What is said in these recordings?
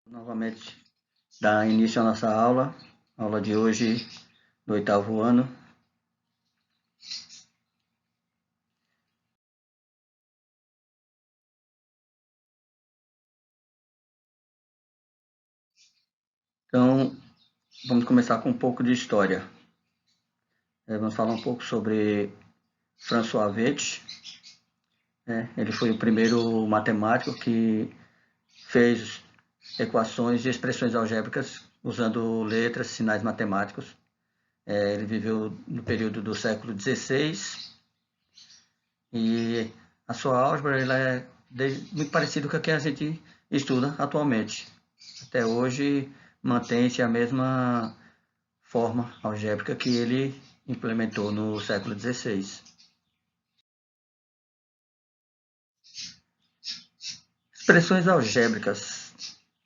Novamente, dar início à nossa aula de hoje do 8º ano. Então, vamos começar com um pouco de história. Vamos falar um pouco sobre François Vetch. Ele foi o primeiro matemático que fez equações e expressões algébricas usando letras, sinais matemáticos. Ele viveu no período do século XVI e a sua álgebra ela é muito parecida com a que a gente estuda atualmente. Até hoje mantém-se a mesma forma algébrica que ele implementou no século XVI. Expressões algébricas.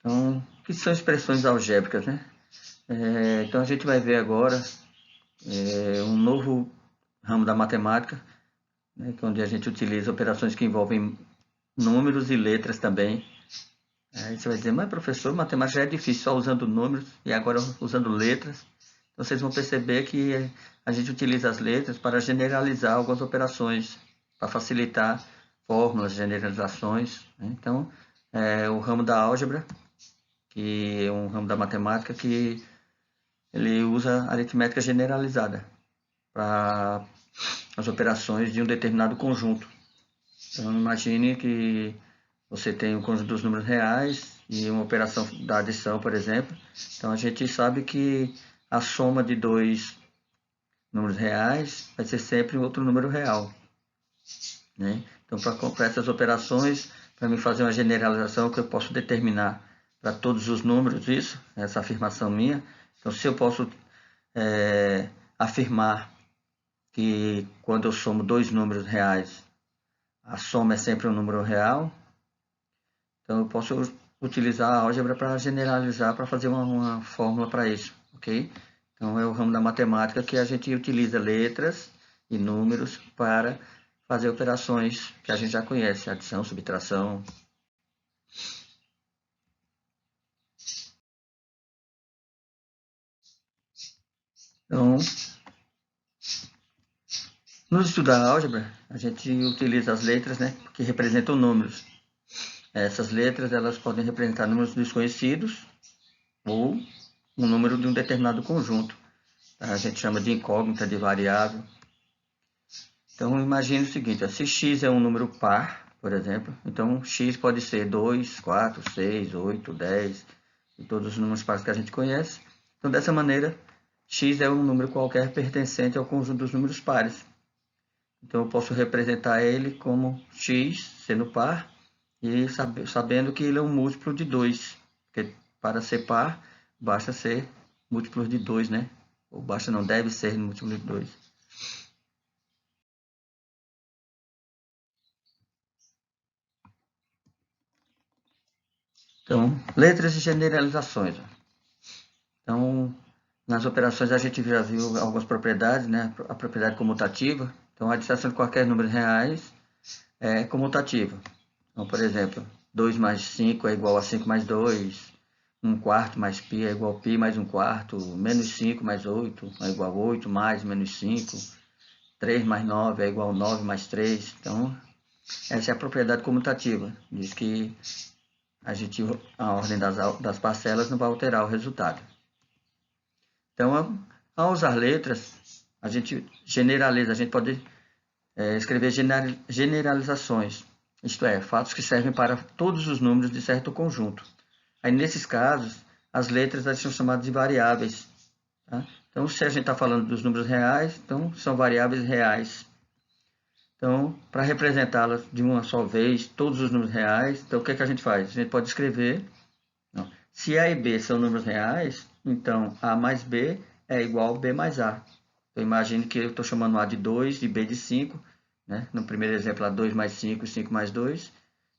Então, o que são expressões algébricas, né? Então a gente vai ver agora um novo ramo da matemática, né, onde a gente utiliza operações que envolvem números e letras também. Aí você vai dizer, mas professor, matemática já é difícil só usando números e agora usando letras. Então vocês vão perceber que a gente utiliza as letras para generalizar algumas operações, para facilitar fórmulas, generalizações. Então, o ramo da álgebra, que é um ramo da matemática que ele usa aritmética generalizada para as operações de um determinado conjunto. Então, imagine que você tem um conjunto dos números reais e uma operação da adição, por exemplo. Então, a gente sabe que a soma de dois números reais vai ser sempre outro número real. Né? Então, para essas operações, para mim fazer uma generalização que eu posso determinar para todos os números, essa afirmação minha. Então, se eu posso afirmar que quando eu somo dois números reais, a soma é sempre um número real, então eu posso utilizar a álgebra para generalizar, para fazer uma fórmula para isso, ok? Então é o ramo da matemática que a gente utiliza letras e números para fazer operações que a gente já conhece, adição, subtração. Então, no estudo da álgebra, a gente utiliza as letras, né, que representam números. Essas letras elas podem representar números desconhecidos ou um número de um determinado conjunto. A gente chama de incógnita, de variável. Então, imagine o seguinte, se x é um número par, por exemplo, então x pode ser 2, 4, 6, 8, 10, e todos os números pares que a gente conhece. Então, dessa maneira, x é um número qualquer pertencente ao conjunto dos números pares. Então, eu posso representar ele como x, sendo par, e sabendo que ele é um múltiplo de 2, porque para ser par, basta ser múltiplo de 2, né? Ou basta não, deve ser múltiplo de 2. Então, letras e generalizações. Então, nas operações a gente já viu algumas propriedades, né? A propriedade comutativa. Então, a adição de qualquer número reais é comutativa. Então, por exemplo, 2 mais 5 é igual a 5 mais 2, 1 quarto mais π é igual a π mais 1 quarto, menos 5 mais 8 é igual a 8 mais menos 5, 3 mais 9 é igual a 9 mais 3. Então, essa é a propriedade comutativa. Diz que a ordem das parcelas não vai alterar o resultado. Então, ao usar letras, a gente generaliza, a gente pode escrever generalizações, isto é, fatos que servem para todos os números de certo conjunto. Aí, nesses casos, as letras são chamadas de variáveis. Tá? Então, se a gente está falando dos números reais, então são variáveis reais. Então, para representá-las de uma só vez, todos os números reais, então o que a gente faz? A gente pode escrever, se A e B são números reais, então A mais B é igual a B mais A. Então, imagine que eu estou chamando A de 2 e B de 5. Né? No primeiro exemplo, 2 mais 5 e 5 mais 2.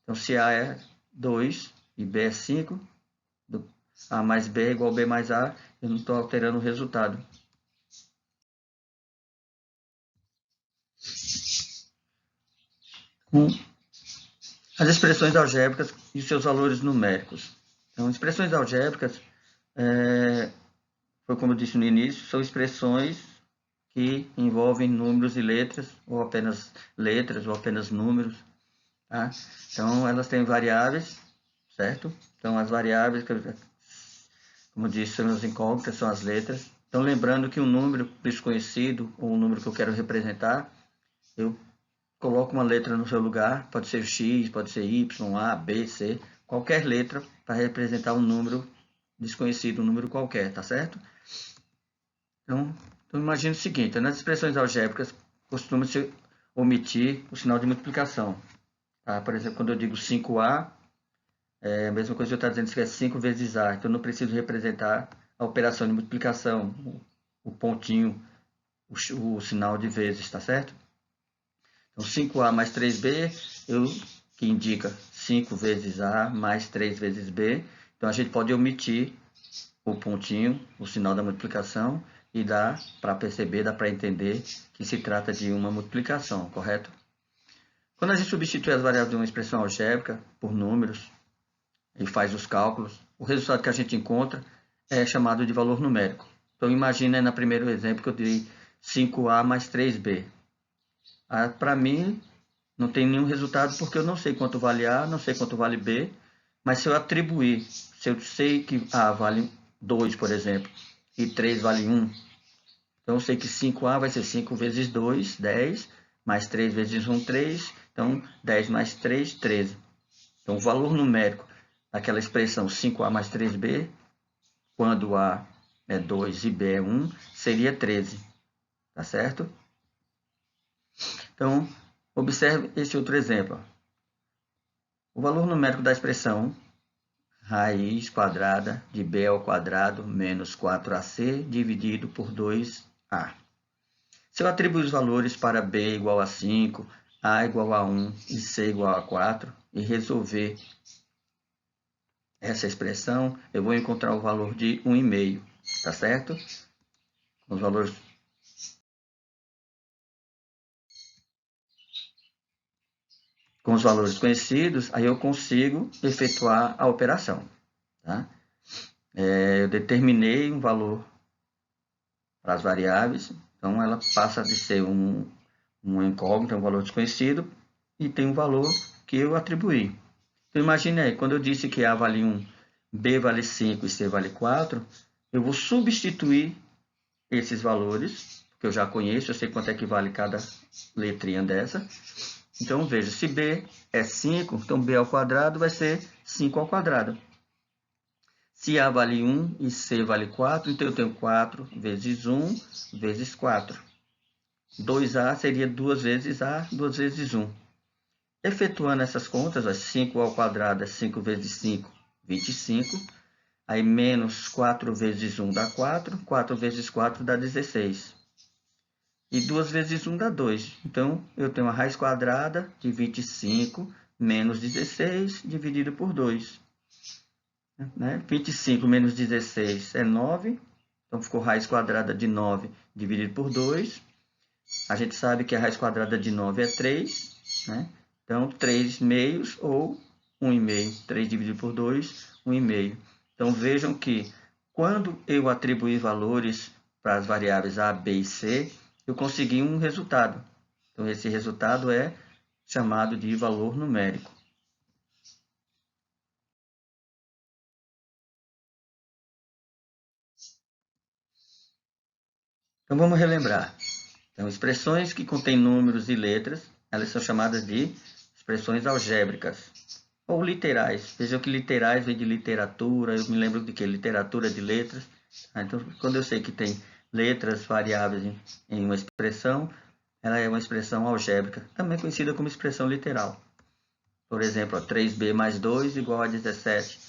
Então, se A é 2 e B é 5, A mais B é igual a B mais A, eu não estou alterando o resultado. As expressões algébricas e seus valores numéricos. Então, expressões algébricas, foi como eu disse no início, são expressões que envolvem números e letras, ou apenas números. Tá? Então, elas têm variáveis, certo? Então, as variáveis, como eu disse, são as incógnitas, são as letras. Então, lembrando que um número desconhecido, ou um número que eu quero representar, eu coloco uma letra no seu lugar, pode ser X, pode ser Y, A, B, C, qualquer letra para representar um número desconhecido, um número qualquer, tá certo? Então imagine o seguinte, nas expressões algébricas costuma-se omitir o sinal de multiplicação. Tá? Por exemplo, quando eu digo 5A, é a mesma coisa que eu estou dizendo que é 5 vezes A, então eu não preciso representar a operação de multiplicação, o pontinho, o sinal de vezes, tá certo? Então, 5A mais 3B, que indica 5 vezes A mais 3 vezes B. Então, a gente pode omitir o pontinho, o sinal da multiplicação, e dá para perceber, dá para entender que se trata de uma multiplicação, correto? Quando a gente substitui as variáveis de uma expressão algébrica por números e faz os cálculos, o resultado que a gente encontra é chamado de valor numérico. Então, imagina no primeiro exemplo que eu dei 5A mais 3B. Para mim, não tem nenhum resultado porque eu não sei quanto vale A, não sei quanto vale B, mas se eu atribuir, se eu sei que A vale 2, por exemplo, e 3 vale 1, então eu sei que 5A vai ser 5 vezes 2, 10, mais 3 vezes 1, 3, então 10 mais 3, 13. Então o valor numérico daquela expressão 5A mais 3B, quando A é 2 e B é 1, seria 13, tá certo? Então, observe esse outro exemplo. O valor numérico da expressão raiz quadrada de b ao quadrado menos 4ac dividido por 2a. Se eu atribuir os valores para b igual a 5, a igual a 1 e c igual a 4 e resolver essa expressão, eu vou encontrar o valor de 1,5, tá certo? Os valores com os valores conhecidos, aí eu consigo efetuar a operação. Tá? Eu determinei um valor para as variáveis, então ela passa de ser um incógnito, um valor desconhecido, e tem um valor que eu atribuí. Então imagine aí, quando eu disse que A vale 1, B vale 5 e C vale 4, eu vou substituir esses valores, que eu já conheço, eu sei quanto é que vale cada letrinha dessa. Então, veja, se B é 5, então B ao quadrado vai ser 5 ao quadrado. Se A vale 1 e C vale 4, então eu tenho 4 vezes 1 vezes 4. 2A seria 2 vezes A, 2 vezes 1. Efetuando essas contas, 5 ao quadrado é 5 vezes 5, 25. Aí menos 4 vezes 1 dá 4, 4 vezes 4 dá 16. E 2 vezes 1 dá 2. Então, eu tenho a raiz quadrada de 25 menos 16 dividido por 2. 25 menos 16 é 9. Então, ficou raiz quadrada de 9 dividido por 2. A gente sabe que a raiz quadrada de 9 é 3. Né? Então, 3 meios ou 1,5. 3 dividido por 2, 1,5. Então, vejam que quando eu atribuir valores para as variáveis A, B e C, eu consegui um resultado. Então, esse resultado é chamado de valor numérico. Então, vamos relembrar. Então, expressões que contêm números e letras, elas são chamadas de expressões algébricas ou literais. Vejam que literais vem de literatura, eu me lembro de que? Literatura de letras. Então, quando eu sei que tem letras variáveis em uma expressão, ela é uma expressão algébrica, também conhecida como expressão literal. Por exemplo, 3b mais 2 igual a 17.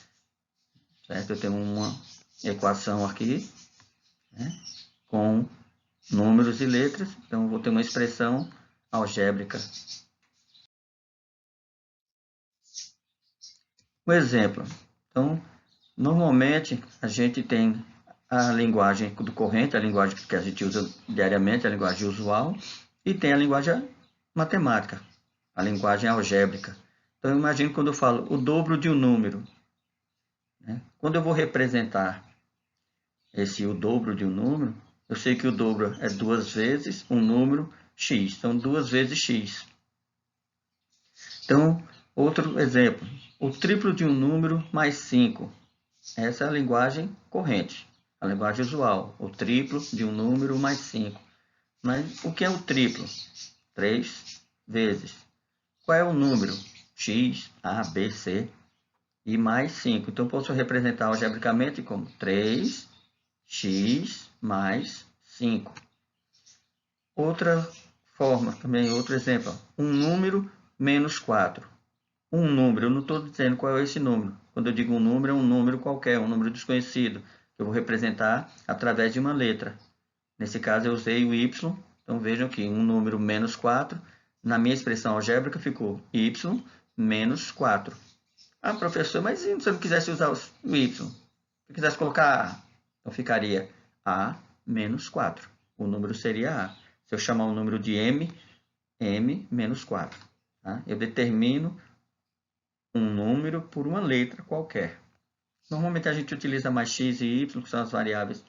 Certo? Eu tenho uma equação aqui, né, com números e letras, então eu vou ter uma expressão algébrica. Um exemplo. Então, normalmente a gente tem a linguagem do corrente, a linguagem que a gente usa diariamente, a linguagem usual, e tem a linguagem matemática, a linguagem algébrica. Então, imagine quando eu falo o dobro de um número. né? Quando eu vou representar o dobro de um número, eu sei que o dobro é 2 vezes um número x. Então, 2 vezes x. Então, outro exemplo. O triplo de um número mais 5. Essa é a linguagem corrente, a linguagem usual. O triplo de um número mais 5. Mas o que é o triplo? 3 vezes. Qual é o número? X, A, B, C e mais 5. Então, posso representar algebricamente como 3x mais 5. Outra forma, também outro exemplo. Um número menos 4. Um número, eu não estou dizendo qual é esse número. Quando eu digo um número, é um número qualquer, um número desconhecido, que eu vou representar através de uma letra. Nesse caso, eu usei o y. Então, vejam que um número menos 4, na minha expressão algébrica, ficou y menos 4. Ah, professor, mas e se eu não quisesse usar o y? Se eu quisesse colocar a, então ficaria a menos 4. O número seria a. Se eu chamar o número de m menos 4. Tá? Eu determino um número por uma letra qualquer. Normalmente a gente utiliza mais x e y, que são as variáveis,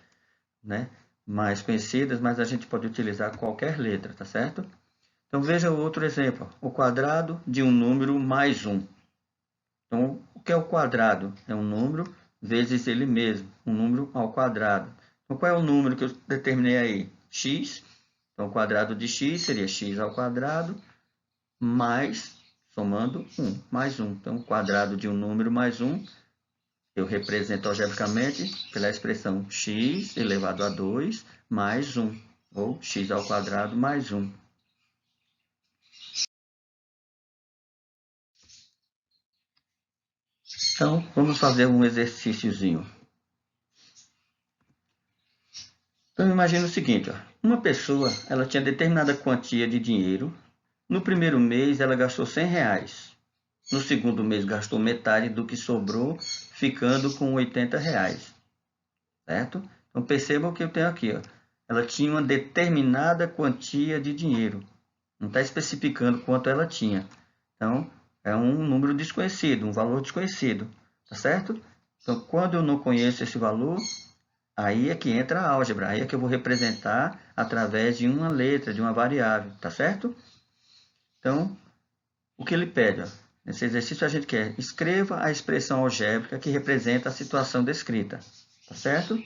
né, mais conhecidas, mas a gente pode utilizar qualquer letra, tá certo? Então veja outro exemplo, o quadrado de um número mais 1. Então, o que é o quadrado? É um número vezes ele mesmo, um número ao quadrado. Então, qual é o número que eu determinei aí? X. Então, o quadrado de x seria x ao quadrado mais, somando 1, mais 1. Então, o quadrado de um número mais 1, eu represento algebricamente pela expressão x elevado a 2 mais 1, ou x ao quadrado mais 1. Então, vamos fazer um exercíciozinho. Então, imagina o seguinte, ó. Uma pessoa ela tinha determinada quantia de dinheiro. No primeiro mês, ela gastou R$100. No segundo mês, gastou metade do que sobrou, ficando com R$80. Certo? Então, percebam o que eu tenho aqui. Ó. Ela tinha uma determinada quantia de dinheiro. Não está especificando quanto ela tinha. Então, é um número desconhecido, um valor desconhecido. Tá certo? Então, quando eu não conheço esse valor, aí é que entra a álgebra, aí é que eu vou representar através de uma letra, de uma variável, tá certo? Então, o que ele pede? Ó, nesse exercício a gente quer, escreva a expressão algébrica que representa a situação descrita, tá certo?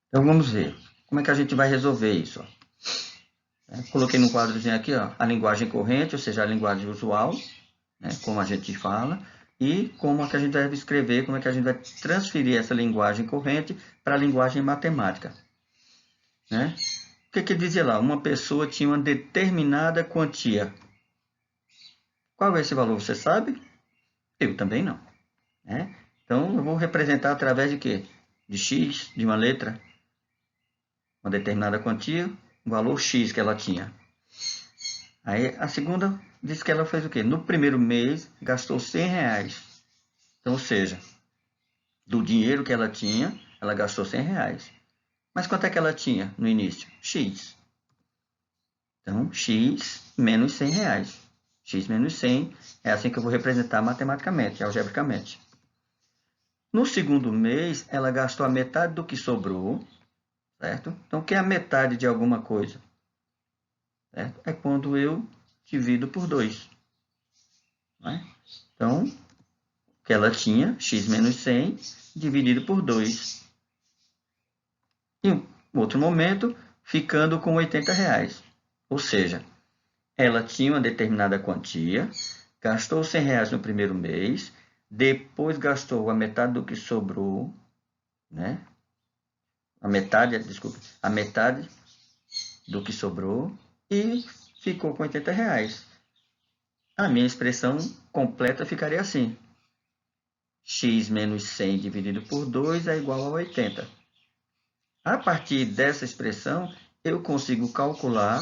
Então, vamos ver. Como é que a gente vai resolver isso? Ó? Coloquei no quadrozinho aqui ó, a linguagem corrente, ou seja, a linguagem usual, né, como a gente fala, e como é que a gente deve escrever, como é que a gente vai transferir essa linguagem corrente para a linguagem matemática. Né? O que dizia lá? Uma pessoa tinha uma determinada quantia. Qual é esse valor? Você sabe? Eu também não. Né? Então, eu vou representar através de quê? De x, de uma letra, uma determinada quantia, o valor x que ela tinha. Aí, a segunda diz que ela fez o quê? No primeiro mês, gastou R$100. Então, ou seja, do dinheiro que ela tinha, ela gastou R$100. Mas quanto é que ela tinha no início? X. Então, x menos R$100. X menos 100 é assim que eu vou representar matematicamente, algebricamente. No segundo mês, ela gastou a metade do que sobrou, certo? Então, o que é a metade de alguma coisa? Certo? É quando eu divido por 2. Né? Então, o que ela tinha, x menos 100, dividido por 2. E em outro momento, ficando com R$80. Ou seja, ela tinha uma determinada quantia, gastou R$100 no primeiro mês, depois gastou a metade do que sobrou, né? A metade do que sobrou e ficou com R$80. A minha expressão completa ficaria assim. X menos 100 dividido por 2 é igual a 80. A partir dessa expressão, eu consigo calcular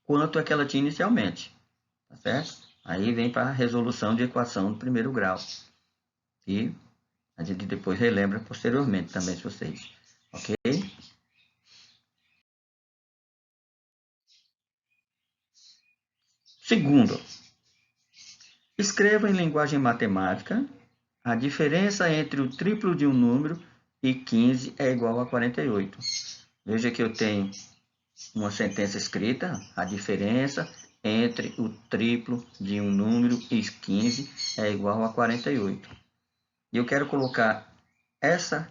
quanto é que ela tinha inicialmente. Tá certo? Aí vem para a resolução de equação do primeiro grau. E a gente depois relembra posteriormente também, se vocês. Ok? Segundo, Escreva em linguagem matemática a diferença entre o triplo de um número e 15 é igual a 48. Veja que eu tenho uma sentença escrita, a diferença entre o triplo de um número e 15 é igual a 48. E eu quero colocar essa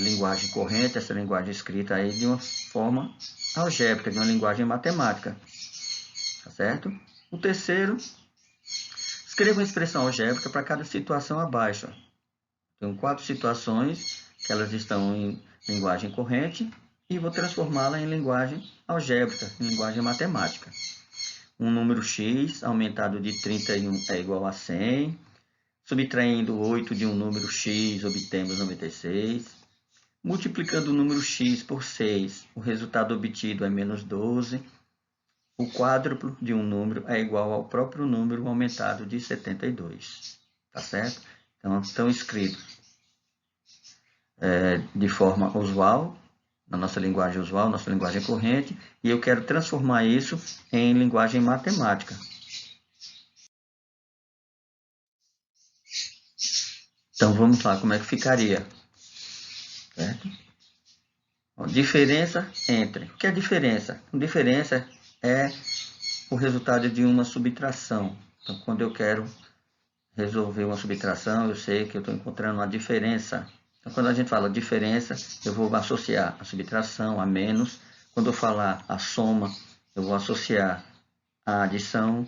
linguagem corrente, essa linguagem escrita aí de uma forma algébrica, de uma linguagem matemática. Tá certo? O terceiro, escreva uma expressão algébrica para cada situação abaixo. Tenho 4 situações que elas estão em linguagem corrente e vou transformá-la em linguagem algébrica, em linguagem matemática. Um número x aumentado de 31 é igual a 100. Subtraindo 8 de um número x, obtemos 96. Multiplicando o número x por 6, o resultado obtido é menos 12. O quádruplo de um número é igual ao próprio número aumentado de 72. Tá certo? Então, estão escritos de forma usual, na nossa linguagem usual, nossa linguagem corrente, e eu quero transformar isso em linguagem matemática. Então, vamos lá, como é que ficaria? Certo? Diferença entre. O que é diferença? Diferença é o resultado de uma subtração. Então, quando eu quero resolver uma subtração, eu sei que eu estou encontrando uma diferença. Então, quando a gente fala diferença, eu vou associar a subtração a menos. Quando eu falar a soma, eu vou associar a adição.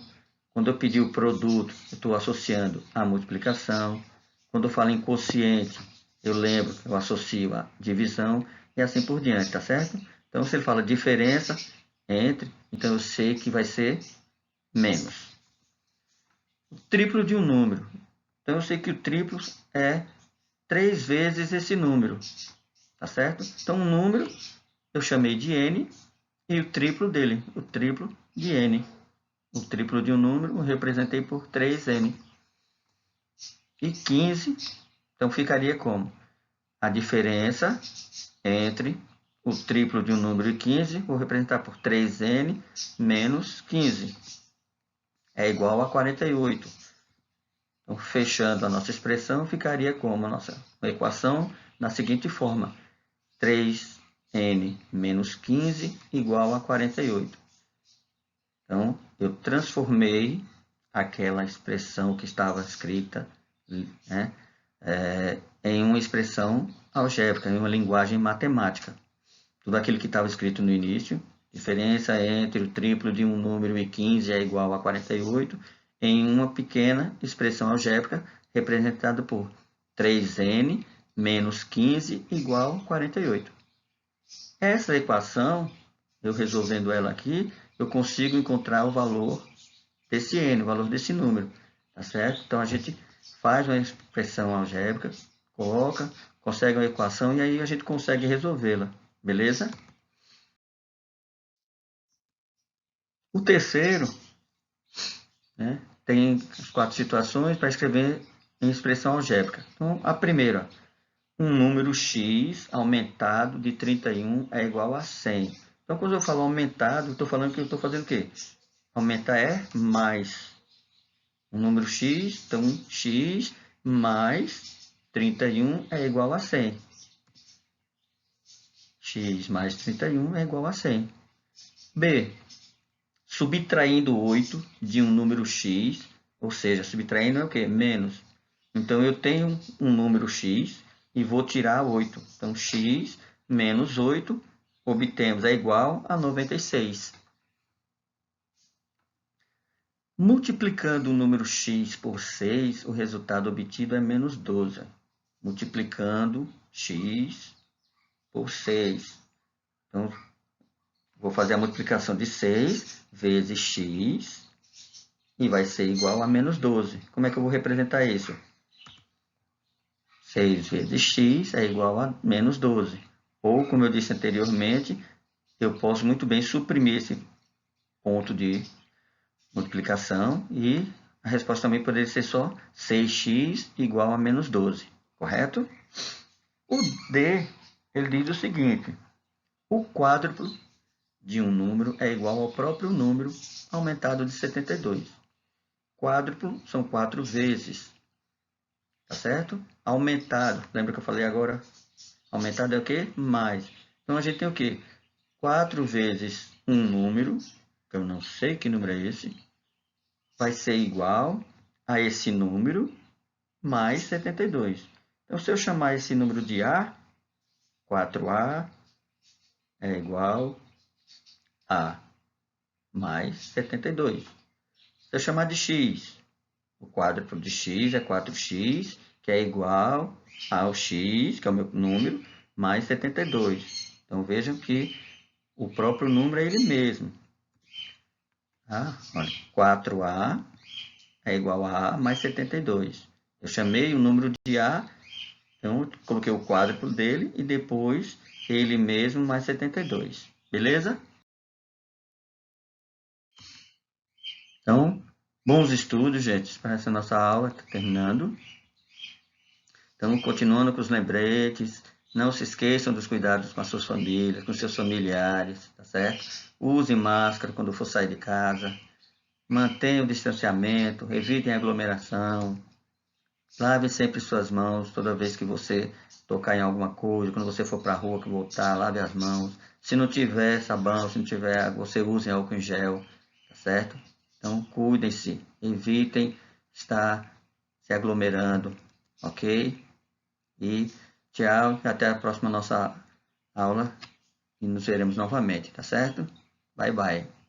Quando eu pedir o produto, eu estou associando a multiplicação. Quando eu falo em quociente, eu lembro que eu associo a divisão e assim por diante, tá certo? Então, se ele fala diferença entre, então eu sei que vai ser menos. O triplo de um número. Então, eu sei que o triplo é 3 vezes esse número, tá certo? Então, um número eu chamei de n e o triplo dele, o triplo de n. O triplo de um número eu representei por 3n. E 15, então ficaria como? A diferença entre o triplo de um número e 15, vou representar por 3n menos 15. É igual a 48. Então, fechando a nossa expressão, ficaria como a nossa equação na seguinte forma. 3n menos 15 igual a 48. Então, eu transformei aquela expressão que estava escrita, né, em uma expressão algébrica, em uma linguagem matemática. Tudo aquilo que estava escrito no início, diferença entre o triplo de um número e 15 é igual a 48, em uma pequena expressão algébrica representada por 3n menos 15 igual a 48. Essa equação, eu resolvendo ela aqui, eu consigo encontrar o valor desse n, o valor desse número, tá certo? Então, a gente faz uma expressão algébrica, coloca, consegue uma equação e aí a gente consegue resolvê-la, beleza? O terceiro, né, tem as 4 situações para escrever em expressão algébrica. Então, a primeira, um número x aumentado de 31 é igual a 100. Então, quando eu falo aumentado, eu estou falando que eu estou fazendo o quê? Aumentar é mais um número x, então x mais 31 é igual a 100. X mais 31 é igual a 100. B, subtraindo 8 de um número x, ou seja, subtraindo é o quê? Menos. Então, eu tenho um número x e vou tirar 8. Então, x menos 8, obtemos, é igual a 96. Multiplicando o número x por 6, o resultado obtido é menos 12. Multiplicando x por 6. Então, vou fazer a multiplicação de 6 vezes x e vai ser igual a menos 12. Como é que eu vou representar isso? 6 vezes x é igual a menos 12. Ou, como eu disse anteriormente, eu posso muito bem suprimir esse ponto de multiplicação e a resposta também poderia ser só 6x igual a menos 12, correto? O D, ele diz o seguinte, o quádruplo de um número é igual ao próprio número aumentado de 72. Quádruplo são 4 vezes. Tá certo? Aumentado. Lembra que eu falei agora? Aumentado é o quê? Mais. Então, a gente tem o quê? 4 vezes um número, que eu não sei que número é esse, vai ser igual a esse número mais 72. Então, se eu chamar esse número de A, 4A é igual a mais 72. Se eu chamar de X, o quádruplo de X é 4x, que é igual ao X, que é o meu número, mais 72. Então, vejam que o próprio número é ele mesmo. Tá? Olha, 4A é igual a A mais 72. Eu chamei o número de A, então coloquei o quádruplo dele e depois ele mesmo mais 72. Beleza? Então, bons estudos, gente, para essa nossa aula, está terminando. Então, continuando com os lembretes, não se esqueçam dos cuidados com as suas famílias, com seus familiares, tá certo? Use máscara quando for sair de casa. Mantenha o distanciamento, evitem aglomeração. Lave sempre suas mãos toda vez que você tocar em alguma coisa, quando você for para a rua, que voltar, lave as mãos. Se não tiver sabão, se não tiver água, você use álcool em gel, tá certo? Então, cuidem-se, evitem estar se aglomerando, ok? E tchau, até a próxima nossa aula e nos veremos novamente, tá certo? Bye, bye.